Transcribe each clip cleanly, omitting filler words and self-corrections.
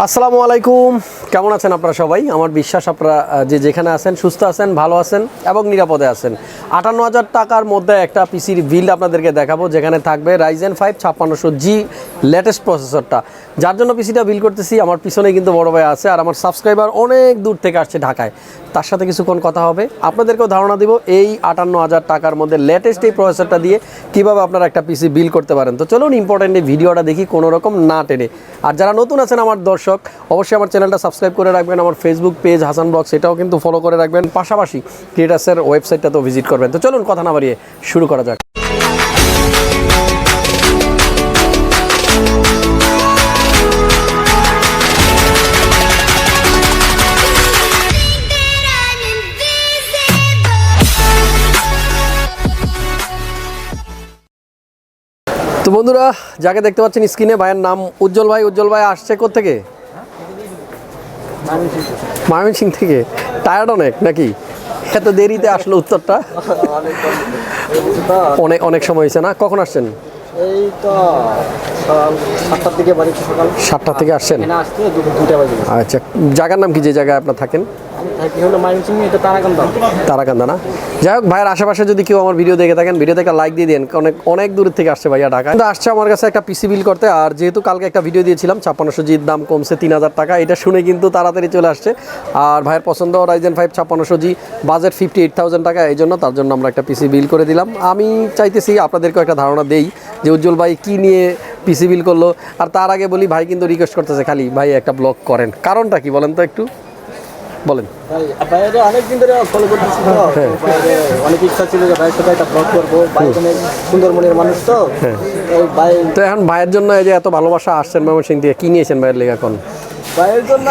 আসসালামু আলাইকুম, কেমন আছেন আপনারা সবাই? আমার বিশ্বাস আপনারা যেখানে আছেন সুস্থ আছেন, ভালো আছেন এবং নিরাপদে আছেন। ৫৮,০০০ টাকার মধ্যে একটা পিসির বিল্ড আপনাদেরকে দেখাবো, যেখানে থাকবে Ryzen5 5600G লেটেস্ট প্রসেসরটা। যার জন্য পিসিটা বিল্ড করতেছি, আমার পিছনে কিন্তু বড় ভাই আছে, আর আমার সাবস্ক্রাইবার অনেক দূর থেকে আসছে ঢাকায়। তার সাথে কিছুক্ষণ কথা হবে, আপনাদেরকেও ধারণা দিব এই ৫৮,০০০ টাকার মধ্যে লেটেস্ট এই প্রসেসরটা দিয়ে কীভাবে আপনারা একটা পিসি বিল্ড করতে পারেন। তো চলুন ইম্পর্টেন্ট এই ভিডিওটা দেখি কোনো রকম না টেনে। আর যারা নতুন আছেন আমার দর্শক, অবশ্যই আমার চ্যানেলটা সাবস্ক্রাইব করে রাখবেন, আমার ফেসবুক পেজ হাসান ব্লগস এটাও কিন্তু ফলো করে রাখবেন, পাশাপাশি ক্রিয়েটাসের ওয়েবসাইটটাতেও ভিজিট করবেন। তো চলুন কথা না বাড়িয়ে শুরু করা যাক। তো বন্ধুরা, যাকে দেখতে পাচ্ছেন স্ক্রিনে, ভাইয়ের নাম উজ্জ্বল ভাই। উজ্জ্বল ভাই আসছে কোত্থেকে? ময়মনসিংহ থেকে। টায়ার্ড অনেক নাকি? এত দেরিতে আসলো উত্তরটা? অনেক সময় হয়েছে না? কখন আসছেন? এই তো 7টার দিকে বাড়ি, সকাল 7টা থেকে আসছেন? আচ্ছা, জায়গার নাম কি, যে জায়গায় আপনার থাকেন? তারাকান্দা না? যাই হোক, ভাইয়ের আশেপাশে যদি কেউ আমার ভিডিও দেখে থাকেন, ভিডিওতে একটা লাইক দিয়ে দেন, অনেক দূর থেকে আসছে ভাইয়া ঢাকা, কিন্তু আসছে আমার কাছে একটা পিসি বিল করতে। আর যেহেতু কালকে একটা ভিডিও দিয়েছিলাম 5600Gর দাম কমছে 3000 টাকা, এটা শুনে কিন্তু তাড়াতাড়ি চলে আসছে। আর ভাইয়ের পছন্দ Ryzen5 5600G, বাজেট 58,000 টাকা, এই জন্য তার জন্য আমরা একটা পিসি বিল করে দিলাম। আমি চাইতেছি আপনাদেরকেও একটা ধারণা দেই যে উজ্জ্বল ভাই কী নিয়ে পিসি বিল করলো। আর তার আগে বলি, ভাই কিন্তু রিকোয়েস্ট করতেছে খালি, ভাই একটা ব্লগ করেন। কারণটা কি বলেন তো, একটু বলেন। অনেকদিন ধরে ফলো করতেছি, তো অনেক ইচ্ছা ছিল যে ভাইয়ের সাথে একটা ব্লগ করবো। ভাই অনেক সুন্দর মনের মানুষ, তো ভাই তো এখন ভাইয়ের জন্য এই যে এত ভালোবাসা আসছেন ময়মনসিংহ থেকে, কি নিয়েছেন ভাইয়ের লেগে? এখন ভাইয়ের জন্য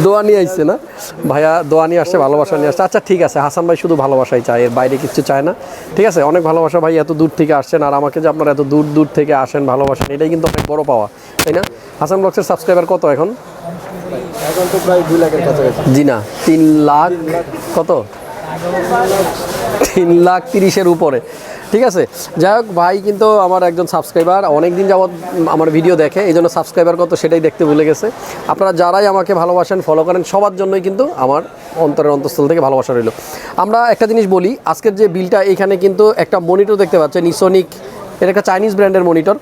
দোয়া নিয়ে আসছে না ভাইয়া? দোয়া নিয়ে আসছে, ভালোবাসা নিয়ে আসছে। আচ্ছা ঠিক আছে, হাসান ভাই শুধু ভালোবাসাই চায়, এর বাইরে কিছু চায় না। ঠিক আছে, অনেক ভালোবাসা ভাই, এত দূর থেকে আসছেন। আর আমাকে যে আপনারা এত দূর থেকে আসেন, ভালোবাসেন, এটাই কিন্তু অনেক বড় পাওয়া, তাই না? হাসান ব্লগসের সাবস্ক্রাইবার কত এখন? এখন তো প্রায় 2 লাখের কাছাকাছি। জি না, 3 লাখ। কত? 3,30,000-এর উপরে। ঠিক আছে, যাই হোক, ভাই কিন্তু আমার একজন সাবস্ক্রাইবার, অনেক দিন যাবৎ আমার ভিডিও দেখে, এই জন্য সাবস্ক্রাইবার কত সেটাই দেখতে ভুলে গেছে। আপনারা যারাই আমাকে ভালোবাসেন, ফলো করেন, সবার জন্যই কিন্তু আমার অন্তরের অন্তঃস্থল থেকে ভালোবাসা রইল। আমরা একটা জিনিস বলি, আজকের যে বিলটা, এখানে কিন্তু একটা মনিটর দেখতে পাচ্ছেন, ইসোনিক, এটা একটা চাইনিজ ব্র্যান্ডের মনিটর।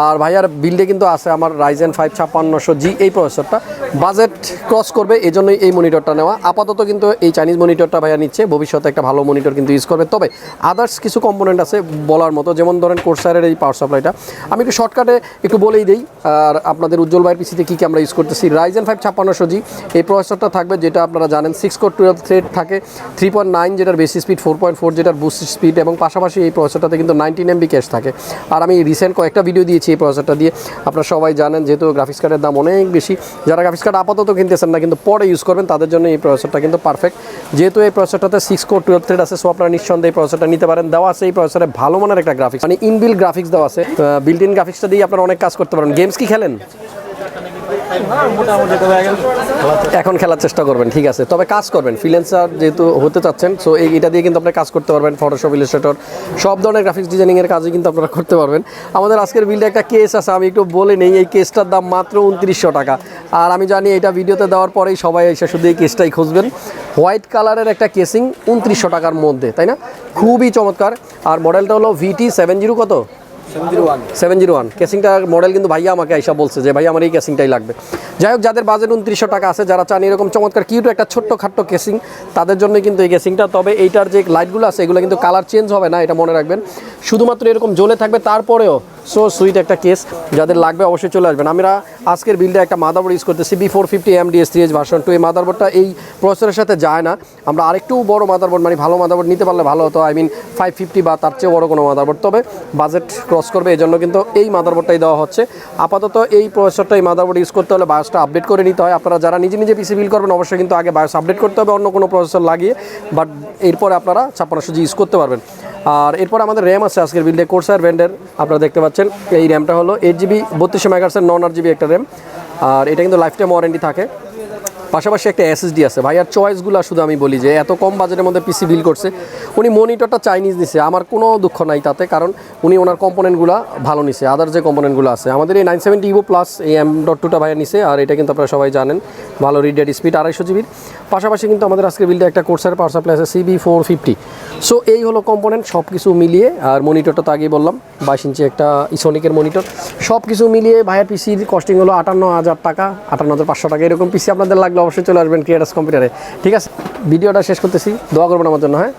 আর ভাইয়ার বিল্ডে কিন্তু আছে আমার Ryzen5 5600G এই প্রসেসরটা। বাজেট ক্রস করবে, এই জন্যই এই মনিটরটা নেওয়া। আপাতত কিন্তু এই চাইনিজ মনিটরটা ভাইয়া নিচ্ছে, ভবিষ্যতে একটা ভালো মনিটর কিন্তু ইউজ করবে। তবে আদার্স কিছু কম্পোনেন্ট আছে বলার মতো, যেমন ধরেন কোর্সারের এই পাওয়ার সাপ্লাইটা আমি একটু শর্টকাটে একটু বলেই দিই। আর আপনাদের উজ্জ্বল ভাইয়ের পিসিতে কী আমরা ইউজ করতেছি, Ryzen5 5600G এই প্রসেসরটা থাকবে, যেটা আপনারা জানেন 6 কোর 12 থ্রেড থাকে, 3.9 যেটার বেসি স্পিড, 4.4 যেটার বুস্ট স্পিড, এবং পাশাপাশি এই প্রসেসরটাতে কিন্তু 19 MB ক্যাশ থাকে। আর আমি রিসেন্ট কয়েকটা ভিডিও দিয়েছি এই প্রসেসরটা দিয়ে, আপনারা সবাই জানেন। যেহেতু গ্রাফিক্স কার্ডের দাম অনেক বেশি, যারা গ্রাফিক্স কার্ড আপাতত কিনতেছেন না কিন্তু পরে ইউজ করবেন, তাদের জন্য এই প্রসেসরটা কিন্তু পারফেক্ট। যেহেতু এই প্রসেসরটাতে 6 কোর 12 থ্রেড আছে, সো আপনারা নিঃসন্দেহে এই প্রসেসরটা নিতে পারেন। দেওয়া আছে এই প্রসেসরে ভালো মানের একটা গ্রাফিক্স, মানে ইনবিল্ট গ্রাফিক্স দেওয়া আছে। বিল্ট ইন গ্রাফিক্সটা দিয়ে আপনারা অনেক কাজ করতে পারেন। গেমস কি খেলেন? এখন খেলার চেষ্টা করবেন, ঠিক আছে, তবে কাজ করবেন। ফ্রিল্যান্সার যেহেতু হতে চাচ্ছেন, সো এটা দিয়ে কিন্তু আপনি কাজ করতে পারবেন। ফটোশপ, ইলাস্ট্রেটর, সব ধরনের গ্রাফিক্স ডিজাইনিংয়ের কাজই কিন্তু আপনারা করতে পারবেন। আমাদের আজকের বিল্ডে একটা কেস আছে, আমি একটু বলে নেই। এই কেসটার দাম মাত্র 2900 টাকা। আর আমি জানি এটা ভিডিওতে দেওয়ার পরেই সবাই এসে শুধু এই কেসটাই খুঁজবেন। হোয়াইট কালারের একটা কেসিং 2900 টাকার মধ্যে, তাই না? খুবই চমৎকার। আর মডেলটা হলো VT70 কত? 701 কেসিংটার মডেল কিন্তু ভাইয়া আমাকে আইসা বলছে যে ভাই আমার এই কেসিংটাই লাগবে। যাই হোক, যাদের বাজেট 2900 টাকা আছে, যারা চান এরকম চমৎকার কিউট একটা ছোট্ট খাট্টো কেসিং, তাদের জন্যই কিন্তু এই কেসিংটা। তবে এইটার যে লাইটগুলো আছে, এগুলো কিন্তু কালার চেঞ্জ হবে না, এটা মনে রাখবেন। শুধুমাত্র এরকম জ্বলে থাকবে, তারপরেও সো সুইট একটা কেস। যাদের লাগবে অবশ্যই চলে আসবেন। আমরা আজকের বিল্ডে একটা মাদারবোর্ড ইউজ করতেছি, B450 MDS3H ভার্সন 2। এই মাদারবোর্ডটা এই প্রসেসরের সাথে যায় না। আমরা আরেকটু বড় মাদারবোর্ড, মানে ভালো মাদারবোর্ড নিতে পারলে ভালো হতো। 550 বা তার চেয়ে বড় কোনো মাদারবোর্ড, তবে বাজেট ক্রস করবে, এই জন্য কিন্তু এই মাদারবোর্ডটাই দেওয়া হচ্ছে। আপাতত এই প্রসেসরটা, এই মাদারবোর্ড ইউজ করতে হলে বায়োসটা আপডেট করে নিতে হয়। আপনারা যারা নিজে পিসি বিল করবেন, অবশ্যই কিন্তু আগে বায়োস আপডেট করতে হবে অন্য কোনো প্রসেসর লাগিয়ে, বাট এরপরে আপনারা 5600G ইউজ করতে পারবেন। আর এরপর আমাদের র্যাম আছে আজকের বিল্ডে, কোর্সার ব্র্যান্ডের, আপনারা দেখতে পাচ্ছেন। এই র্যামটা হলো 8GB 3200 MHz 9 RGB একটা র্যাম। আর এটা কিন্তু লাইফ টাইম ওয়ারেন্টি থাকে। পাশাপাশি একটা এসএসডি আছে। ভাইয়ার চয়েসগুলো শুধু আমি বলি যে এত কম বাজেটের মধ্যে পিসি বিল করছে। উনি মনিটরটা চাইনিজ নিছে, আমার কোনো দুঃখ নাই তাতে, কারণ উনি ওনার কম্পোনেন্টগুলো ভালো নিছে। আদার যে কম্পোনেন্টগুলো আছে আমাদের এই 970 ইভো প্লাস এই M.2টা ভাইয়া নিছে, আর এটা কিন্তু আপনারা সবাই জানেন ভালো রিড রেট স্পিড 250 জিবির। পাশাপাশি কিন্তু আমাদের আজকের বিলটা একটা কোর্সার পাওয়ার সাপ্লাই আছে CB450। সো এই হলো কম্পোনেন্ট সব কিছু মিলিয়ে। আর মনিটরটা তো আগেই বললাম 22 ইঞ্চি একটা ইসোনিকের মনিটর। সব কিছু মিলিয়ে ভাইয়ার পিসির কস্টিং হলো 58,000 টাকা, 58,500 টাকা। এরকম পিসি আপনাদের লাগলে অবশ্যই চলে আসবেন ক্রিয়েটাস কম্পিউটারে। ঠিক আছে, ভিডিওটা শেষ করতেছি, দোয়া করবেন আমার জন্য। হ্যাঁ,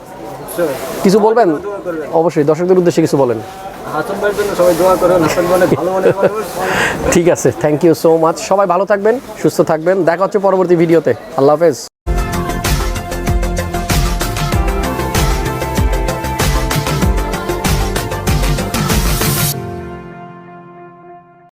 কিছু বলবেন? অবশ্যই দর্শকদের উদ্দেশ্যে কিছু বলেন। হাসান ভাইয়ের জন্য সবাই দোয়া করেন, হাসান ভাই অনেক ভালো মনের মানুষ। ঠিক আছে, থ্যাংক ইউ সো মাচ। সবাই ভালো থাকবেন, সুস্থ থাকবেন, দেখা হচ্ছে পরবর্তী ভিডিওতে। আল্লাহ হাফেজ।